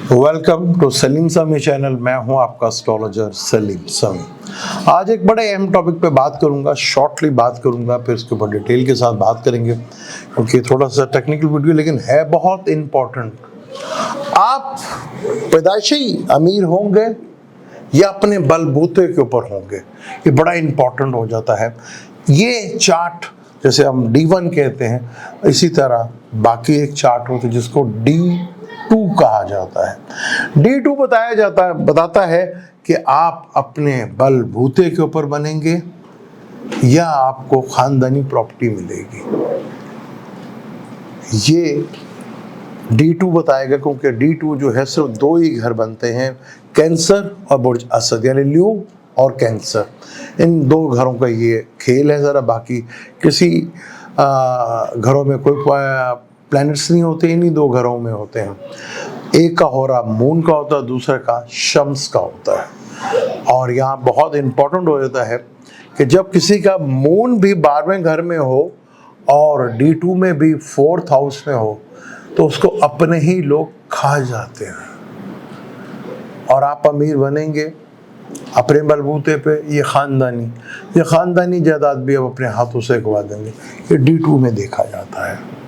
Welcome to Saleem Sami channel. मैं हूं आपका एस्ट्रोलॉजर सलीम सामी। आज एक बड़े अहम टॉपिक पे बात करूंगा, शॉर्टली बात करूंगा, फिर इसके ऊपर डिटेल के साथ बात करेंगे क्योंकि थोड़ा सा टेक्निकल वीडियो लेकिन है बहुत इम्पोर्टेंट। आप पैदाइशी अमीर होंगे या अपने बलबूते के ऊपर होंगे, ये बड़ा इम्पोर्टेंट हो जाता है। ये चार्ट जैसे हम D1 कहते हैं, इसी तरह बाकी एक चार्ट होता है जिसको D2 कहा जाता है। D2 बताता है कि आप अपने बलबूते के ऊपर बनेंगे या आपको खानदानी प्रॉपर्टी मिलेगी। ये D2 बताएगा क्योंकि D2 जो है सिर्फ दो ही घर बनते हैं, कैंसर और बुर्ज असद, यानी ल्यू और कैंसर। इन दो घरों का ये खेल है ज़रा। बाकी किसी घरों में कोई प्लैनेट्स नहीं होते, इन्हीं दो घरों में होते हैं। एक का होरा मून का होता है, दूसरे का शम्स का होता है। और यहाँ बहुत इम्पोर्टेंट हो जाता है कि जब किसी का मून भी 12वें घर में हो और D2 में भी 4th हाउस में हो तो उसको अपने ही लोग खा जाते हैं और आप अमीर बनेंगे अपने बलबूते पे। ये खानदानी जायदाद भी अब अपने हाथों से गवा देंगे। ये D2 में देखा जाता है।